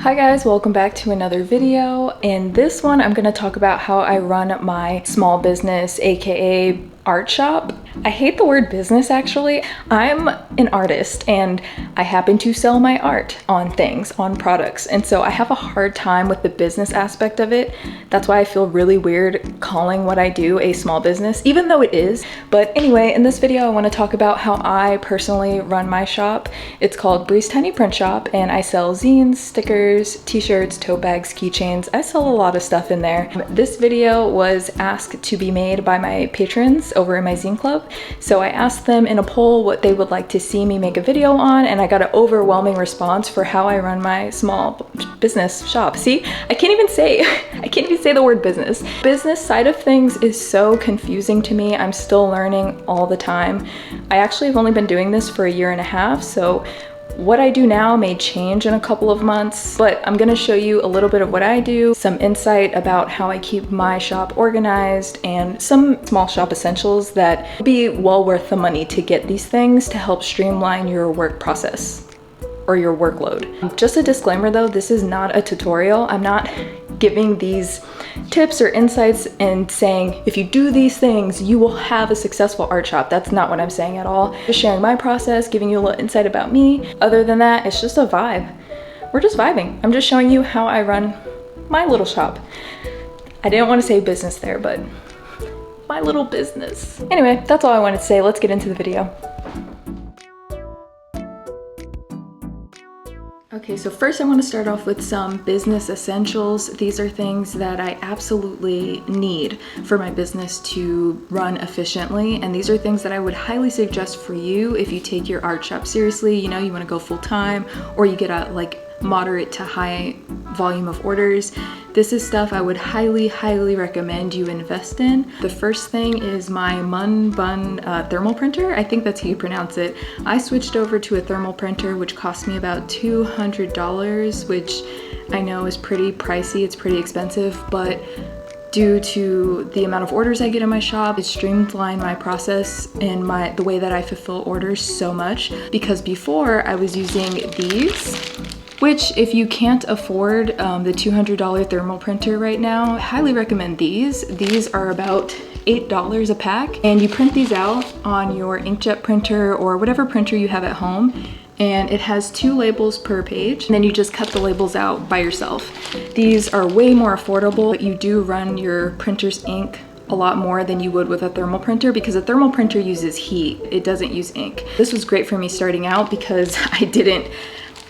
Hi guys, welcome back to another video. In this one, I'm going to talk about how I run my small business, aka art shop. I hate the word business actually. I'm an artist and I happen to sell my art on things, on products. And so I have a hard time with the business aspect of it. That's why I feel really weird calling what I do a small business, even though it is. But anyway, in this video, I want to talk about how I personally run my shop. It's called Bree's Tiny Print Shop and I sell zines, stickers, t-shirts, tote bags, keychains. I sell a lot of stuff in there. This video was asked to be made by my patrons over in my zine club. So I asked them in a poll what they would like to see me make a video on, and I got an overwhelming response for how I run my small business shop. See, I can't even say the word business. Business side of things is so confusing to me. I'm still learning all the time. I actually have only been doing this for a year and a half, so what I do now may change in a couple of months, but I'm gonna show you a little bit of what I do, some insight about how I keep my shop organized, and some small shop essentials that will be well worth the money to get these things to help streamline your work process or your workload. Just a disclaimer though, this is not a tutorial. I'm not giving these tips or insights and saying, if you do these things, you will have a successful art shop. That's not what I'm saying at all. Just sharing my process, giving you a little insight about me. Other than that, it's just a vibe. We're just vibing. I'm just showing you how I run my little shop. I didn't want to say business there, but my little business. Anyway, that's all I wanted to say. Let's get into the video. Okay, so first I want to start off with some business essentials. These are things that I absolutely need for my business to run efficiently, and these are things that I would highly suggest for you if you take your art shop seriously. You know, you want to go full time, or you get a moderate to high volume of orders. This is stuff I would highly recommend you invest in. The first thing is my Mun Bun thermal printer. I think that's how you pronounce it. I switched over to a thermal printer which cost me about $200, which I know is pretty pricey, it's pretty expensive, but due to the amount of orders I get in my shop, it streamlined my process and the way that I fulfill orders so much, because before I was using these, which if you can't afford the $200 thermal printer right now, I highly recommend these. These are about $8 a pack, and you print these out on your inkjet printer or whatever printer you have at home, and it has 2 labels per page, and then you just cut the labels out by yourself. These are way more affordable, but you do run your printer's ink a lot more than you would with a thermal printer, because a thermal printer uses heat, it doesn't use ink. This was great for me starting out because I didn't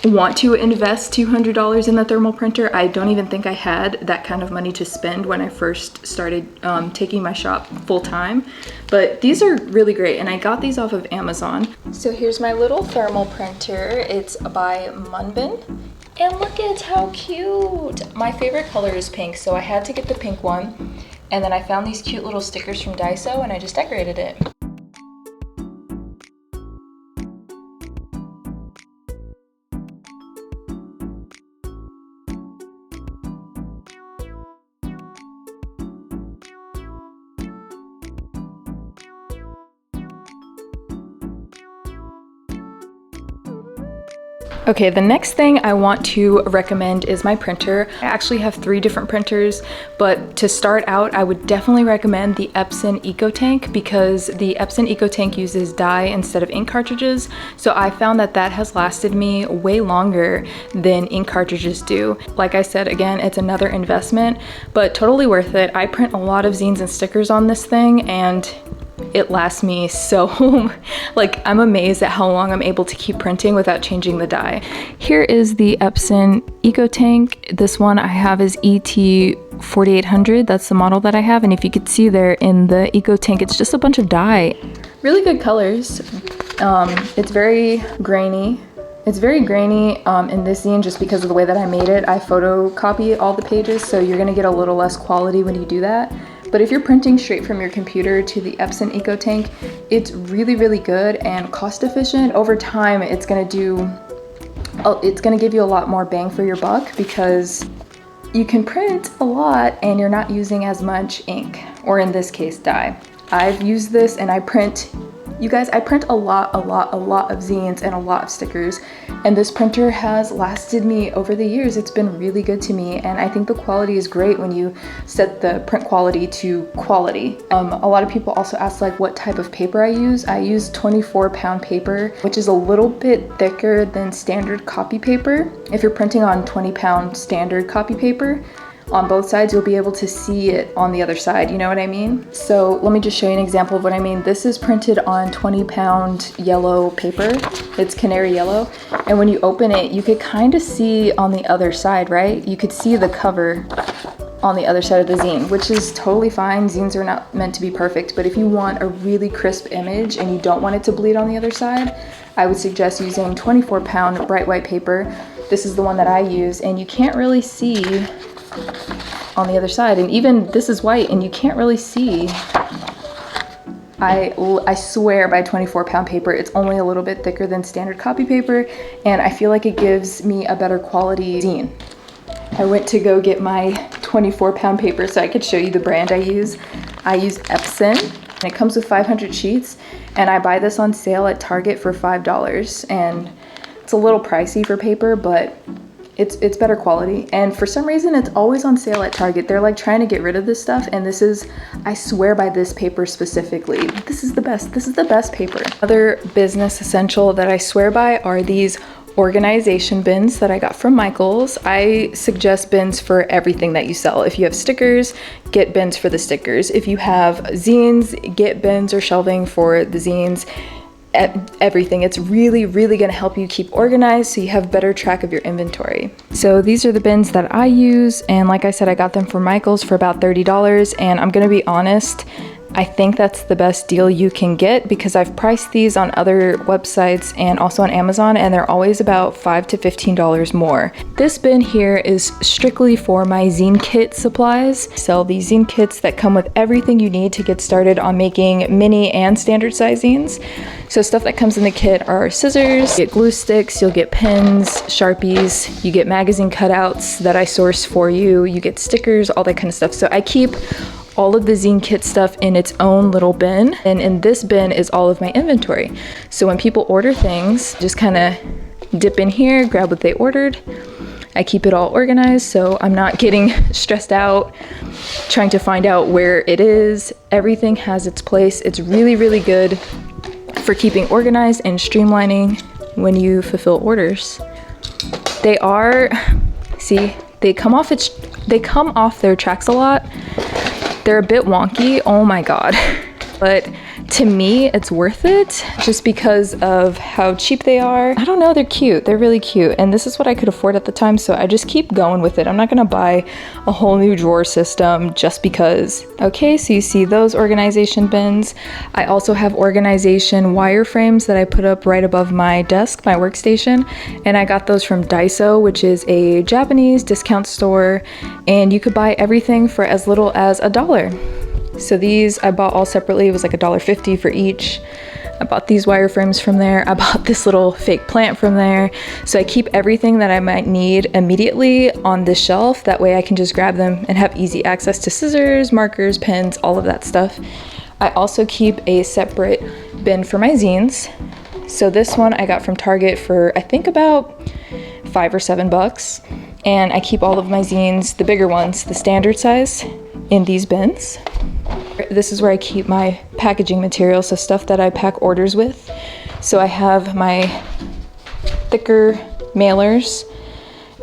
want to invest $200 in the thermal printer. I don't even think I had that kind of money to spend when I first started taking my shop full time, but these are really great, and I got these off of Amazon. So here's my little thermal printer. It's by Munbin, and look at how cute. My favorite color is pink, so I had to get the pink one, and then I found these cute little stickers from Daiso and I just decorated it. Okay, the next thing I want to recommend is my printer. I actually have 3 different printers, but to start out, I would definitely recommend the Epson EcoTank, because the Epson EcoTank uses dye instead of ink cartridges. So I found that that has lasted me way longer than ink cartridges do. Like I said, again, it's another investment, but totally worth it. I print a lot of zines and stickers on this thing, and it lasts me so, I'm amazed at how long I'm able to keep printing without changing the dye. Here is the Epson EcoTank. This one I have is ET4800. That's the model that I have. And if you could see there in the EcoTank, it's just a bunch of dye. Really good colors. It's very grainy. It's very grainy in this zine just because of the way that I made it. I photocopy all the pages, so you're gonna get a little less quality when you do that. But if you're printing straight from your computer to the Epson EcoTank, it's really good and cost efficient. Over time, it's gonna give you a lot more bang for your buck, because you can print a lot and you're not using as much ink, or in this case, dye. I've used this and I print You guys, I print a lot of zines and a lot of stickers, and this printer has lasted me over the years. It's been really good to me, and I think the quality is great when you set the print quality to quality. A lot of people also ask like what type of paper I use. I use 24-pound paper, which is a little bit thicker than standard copy paper. If you're printing on 20-pound standard copy paper, on both sides, you'll be able to see it on the other side, you know what I mean? So let me just show you an example of what I mean. This is printed on 20-pound yellow paper. It's canary yellow. And when you open it, you could kind of see on the other side, right? You could see the cover on the other side of the zine, which is totally fine. Zines are not meant to be perfect, but if you want a really crisp image and you don't want it to bleed on the other side, I would suggest using 24-pound bright white paper. This is the one that I use, and you can't really see on the other side, and even this is white and you can't really see. I swear by 24-pound paper, it's only a little bit thicker than standard copy paper, and I feel like it gives me a better quality zine. I went to go get my 24-pound paper so I could show you the brand I use. I use Epson, and it comes with 500 sheets, and I buy this on sale at Target for $5, and it's a little pricey for paper, but it's better quality. And for some reason, it's always on sale at Target. They're like trying to get rid of this stuff, and this is, I swear by this paper specifically. This is the best paper. Another business essential that I swear by are these organization bins that I got from Michaels. I suggest bins for everything that you sell. If you have stickers, get bins for the stickers. If you have zines, get bins or shelving for the zines. Everything. It's really going to help you keep organized so you have better track of your inventory. So these are the bins that I use, and like I said, I got them from Michaels for about $30, and I'm gonna be honest, I think that's the best deal you can get because I've priced these on other websites and also on Amazon, and they're always about $5 to $15 more. This bin here is strictly for my zine kit supplies. I sell these zine kits that come with everything you need to get started on making mini and standard size zines. So stuff that comes in the kit are scissors, you get glue sticks, you'll get pens, Sharpies, you get magazine cutouts that I source for you, you get stickers, all that kind of stuff. So I keep all of the zine kit stuff in its own little bin, and in this bin is all of my inventory. So when people order things, just kind of dip in here, grab what they ordered. I keep it all organized so I'm not getting stressed out trying to find out where it is. Everything has its place. It's really good for keeping organized and streamlining when you fulfill orders. They are, see, they come off their tracks a lot. They're a bit wonky, oh my god. But to me, it's worth it just because of how cheap they are. I don't know, they're cute. They're really cute. And this is what I could afford at the time, so I just keep going with it. I'm not gonna buy a whole new drawer system just because. Okay, so you see those organization bins. I also have organization wireframes that I put up right above my desk, my workstation. And I got those from Daiso, which is a Japanese discount store. And you could buy everything for as little as $1. So these I bought all separately. It was like $1.50 for each. I bought these wireframes from there. I bought this little fake plant from there. So I keep everything that I might need immediately on this shelf. That way I can just grab them and have easy access to scissors, markers, pens, all of that stuff. I also keep a separate bin for my zines. So this one I got from Target for I think about $5 or $7. And I keep all of my zines, the bigger ones, the standard size, in these bins. This is where I keep my packaging material, so stuff that I pack orders with. So I have my thicker mailers,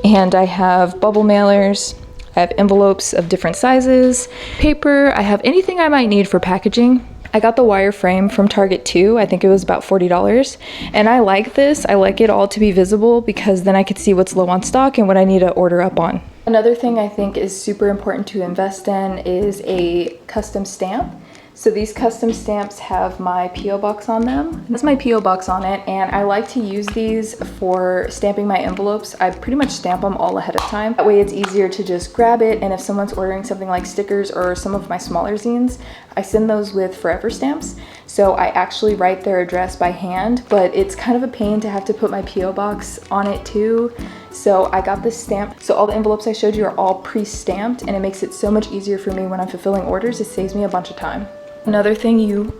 and I have bubble mailers. I have envelopes of different sizes, paper. I have anything I might need for packaging. I got the wireframe from Target too. I think it was about $40. And I like this. I like it all to be visible because then I could see what's low on stock and what I need to order up on. Another thing I think is super important to invest in is a custom stamp. So these custom stamps have my P.O. box on them. That's my P.O. box on it, and I like to use these for stamping my envelopes. I pretty much stamp them all ahead of time. That way it's easier to just grab it, and if someone's ordering something like stickers or some of my smaller zines, I send those with forever stamps. So I actually write their address by hand, but it's kind of a pain to have to put my P.O. box on it too. So I got this stamp. So all the envelopes I showed you are all pre-stamped, and it makes it so much easier for me when I'm fulfilling orders. It saves me a bunch of time. Another thing you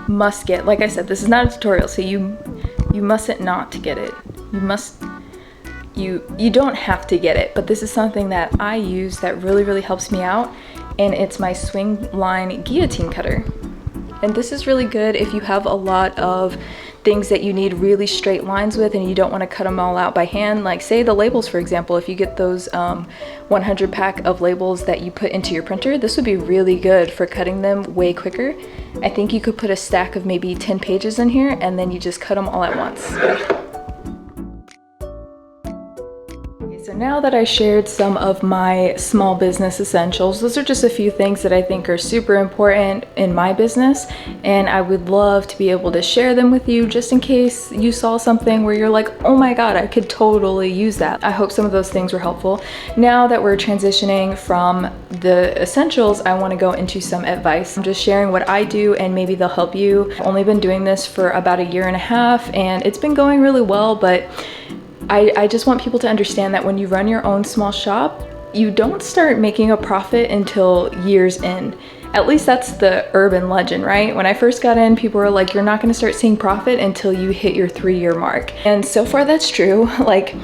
must get. Like I said, this is not a tutorial, so you mustn't not get it. You don't have to get it, but this is something that I use that really helps me out, and it's my swing line guillotine cutter. And this is really good if you have a lot of things that you need really straight lines with and you don't want to cut them all out by hand. Like say the labels, for example, if you get those 100 pack of labels that you put into your printer, this would be really good for cutting them way quicker. I think you could put a stack of maybe 10 pages in here and then you just cut them all at once. So now that I shared some of my small business essentials, those are just a few things that I think are super important in my business, and I would love to be able to share them with you just in case you saw something where you're like, oh my god, I could totally use that. I hope some of those things were helpful. Now that we're transitioning from the essentials, I want to go into some advice. I'm just sharing what I do and maybe they'll help you. I've only been doing this for about a year and a half and it's been going really well, but I just want people to understand that when you run your own small shop, you don't start making a profit until years in. At least that's the urban legend, right? When I first got in, people were like, you're not gonna start seeing profit until you hit your 3-year mark. And so far that's true. Like,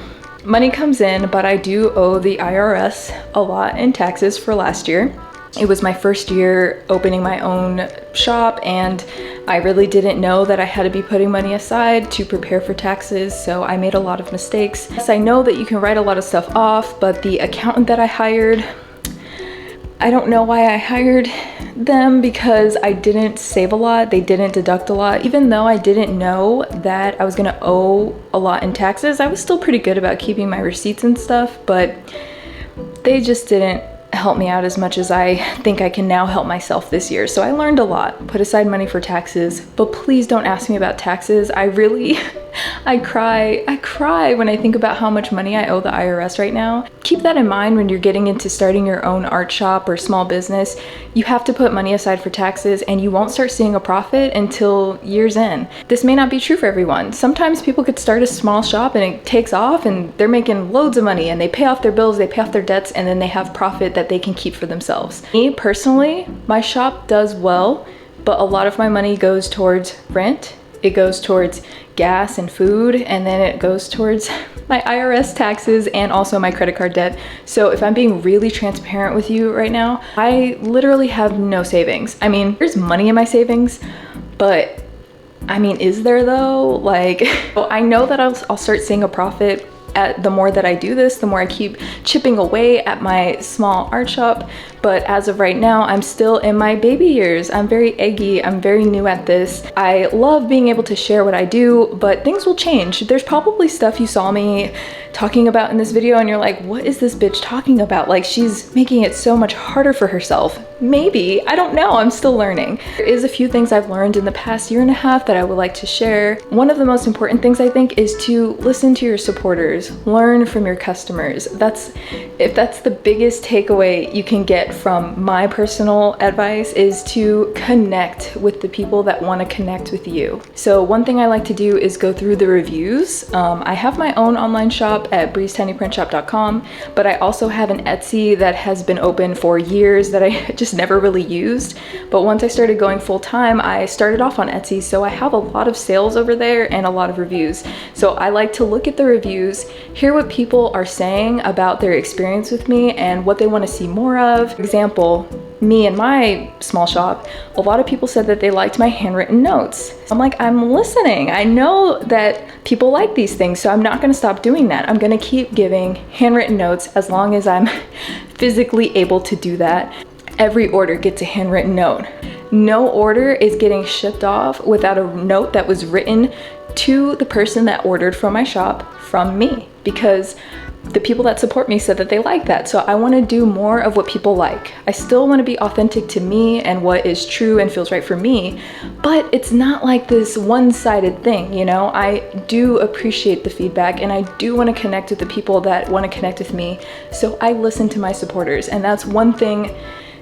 money comes in, but I do owe the IRS a lot in taxes for last year. It was my first year opening my own shop and I really didn't know that I had to be putting money aside to prepare for taxes, so I made a lot of mistakes. Yes, I know that you can write a lot of stuff off, but the accountant that I hired, I don't know why I hired them because I didn't save a lot, they didn't deduct a lot. Even though I didn't know that I was gonna owe a lot in taxes, I was still pretty good about keeping my receipts and stuff, but they just didn't help me out as much as I think I can now help myself this year. So I learned a lot. Put aside money for taxes, but please don't ask me about taxes. I cry when I think about how much money I owe the IRS right now. Keep that in mind when you're getting into starting your own art shop or small business. You have to put money aside for taxes and you won't start seeing a profit until years in. This may not be true for everyone. Sometimes people could start a small shop and it takes off and they're making loads of money and they pay off their bills, they pay off their debts, and then they have profit that they can keep for themselves. Me personally, my shop does well, but a lot of my money goes towards rent. It goes towards gas and food, and then it goes towards my IRS taxes and also my credit card debt. So if I'm being really transparent with you right now, I literally have no savings. I mean, there's money in my savings, but I mean, is there though? Like, I know that I'll start seeing a profit the more that I do this, the more I keep chipping away at my small art shop. But as of right now, I'm still in my baby years. I'm very eggy, I'm very new at this. I love being able to share what I do, but things will change. There's probably stuff you saw me talking about in this video and you're like, what is this bitch talking about? Like, she's making it so much harder for herself. Maybe, I don't know, I'm still learning. There is a few things I've learned in the past year and a half that I would like to share. One of the most important things I think is to listen to your supporters, learn from your customers. If that's the biggest takeaway you can get from my personal advice, is to connect with the people that want to connect with you. So one thing I like to do is go through the reviews. I have my own online shop at breezetinyprintshop.com, but I also have an Etsy that has been open for years that I just never really used. But once I started going full time, I started off on Etsy, so I have a lot of sales over there and a lot of reviews. So I like to look at the reviews, hear what people are saying about their experience with me and what they want to see more of. For example, me and my small shop, a lot of people said that they liked my handwritten notes. I'm like, I'm listening. I know that people like these things, so I'm not gonna stop doing that. I'm gonna keep giving handwritten notes as long as I'm physically able to do that. Every order gets a handwritten note. No order is getting shipped off without a note that was written to the person that ordered from my shop from me, because the people that support me said that they like that. So I want to do more of what people like. I still want to be authentic to me and what is true and feels right for me, but it's not like this one-sided thing, you know? I do appreciate the feedback and I do want to connect with the people that want to connect with me. So I listen to my supporters, and that's one thing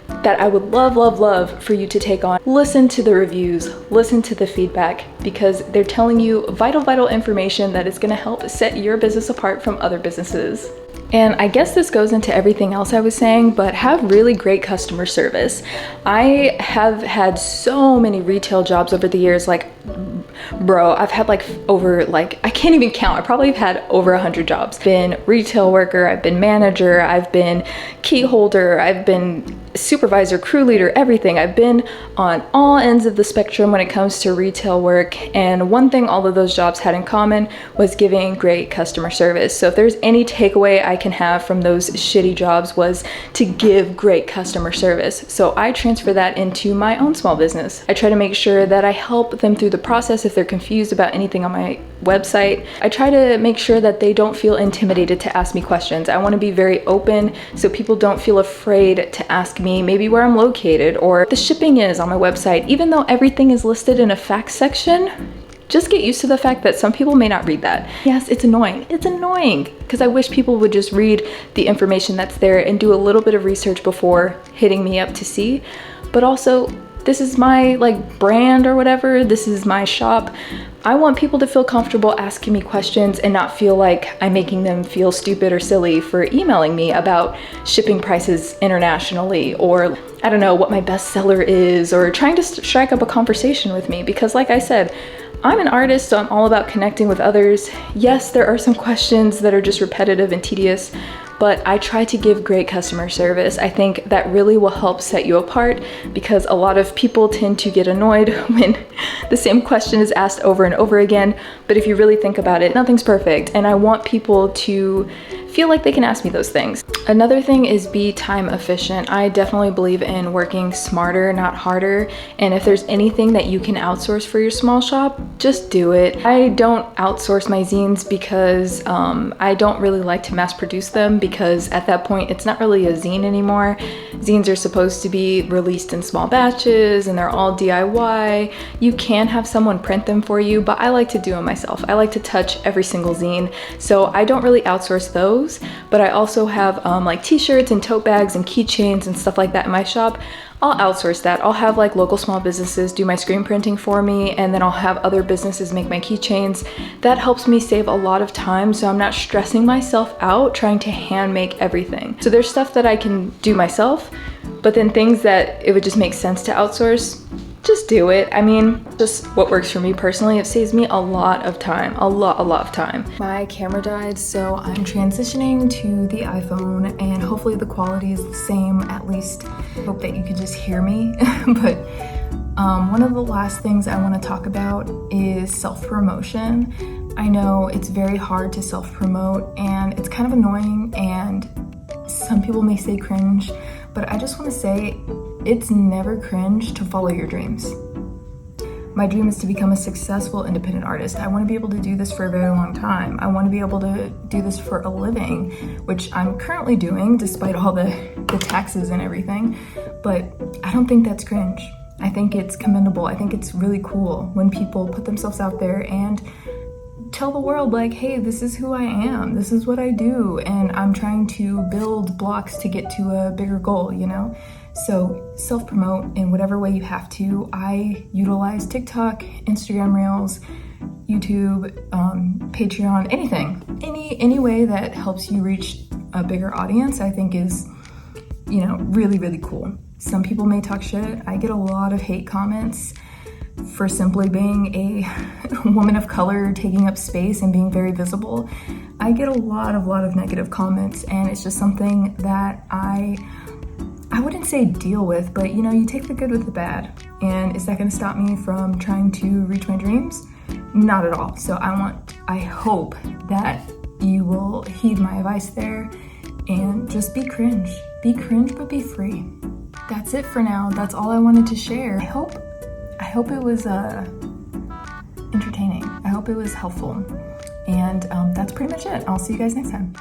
that I would love for you to take on. Listen to the reviews, listen to the feedback, because they're telling you vital information that is gonna help set your business apart from other businesses. And I guess this goes into everything else I was saying, but have really great customer service. I have had so many retail jobs over the years, like, bro, I've had I can't even count. I probably have had over 100 jobs. Been retail worker, I've been manager, I've been key holder, I've been supervisor, crew leader, everything. I've been on all ends of the spectrum when it comes to retail work. And one thing all of those jobs had in common was giving great customer service. So if there's any takeaway I can have from those shitty jobs, was to give great customer service. So I transfer that into my own small business. I try to make sure that I help them through the process if they're confused about anything on my website. I try to make sure that they don't feel intimidated to ask me questions. I want to be very open so people don't feel afraid to ask me maybe where I'm located or the shipping is on my website. Even though everything is listed in a facts section, just get used to the fact that some people may not read that. Yes, it's annoying. It's annoying because I wish people would just read the information that's there and do a little bit of research before hitting me up to see. But also, this is my brand or whatever. This is my shop. I want people to feel comfortable asking me questions and not feel like I'm making them feel stupid or silly for emailing me about shipping prices internationally, or I don't know what my best seller is, or trying to strike up a conversation with me. Because like I said, I'm an artist, so I'm all about connecting with others. Yes, there are some questions that are just repetitive and tedious, but I try to give great customer service. I think that really will help set you apart, because a lot of people tend to get annoyed when the same question is asked over and over again. But if you really think about it, nothing's perfect, and I want people to feel like they can ask me those things. Another thing is be time efficient. I definitely believe in working smarter, not harder. And if there's anything that you can outsource for your small shop, just do it. I don't outsource my zines because I don't really like to mass produce them, because at that point it's not really a zine anymore. Zines are supposed to be released in small batches and they're all DIY. You can have someone print them for you, but I like to do them myself. I like to touch every single zine. So I don't really outsource those, but I also have like t-shirts and tote bags and keychains and stuff like that in my shop. I'll outsource that. I'll have local small businesses do my screen printing for me, and then I'll have other businesses make my keychains. That helps me save a lot of time, so I'm not stressing myself out trying to hand make everything. So there's stuff that I can do myself, but then things that it would just make sense to outsource, just do it. I mean, just what works for me personally. It saves me a lot of time, a lot of time. My camera died, so I'm transitioning to the iPhone, and hopefully the quality is the same. At least I hope that you could just hear me. But one of the last things I want to talk about is self-promotion. I know it's very hard to self-promote, and it's kind of annoying, and some people may say cringe, but I just want to say it's never cringe to follow your dreams. My dream is to become a successful independent artist. I want to be able to do this for a very long time. I want to be able to do this for a living, which I'm currently doing despite all the taxes and everything. But I don't think that's cringe. I think it's commendable. I think it's really cool when people put themselves out there and tell the world hey, this is who I am, this is what I do, and I'm trying to build blocks to get to a bigger goal, you know? So self-promote in whatever way you have to. I utilize TikTok, Instagram Reels, YouTube, Patreon, anything. Any way that helps you reach a bigger audience, I think is, really, really cool. Some people may talk shit. I get a lot of hate comments for simply being a woman of color, taking up space and being very visible. I get a lot of negative comments, and it's just something that I wouldn't say deal with, but you take the good with the bad. And is that going to stop me from trying to reach my dreams? Not at all. So I hope that you will heed my advice there and just be cringe. Be cringe, but be free. That's it for now. That's all I wanted to share. I hope it was entertaining. I hope it was helpful. And that's pretty much it. I'll see you guys next time.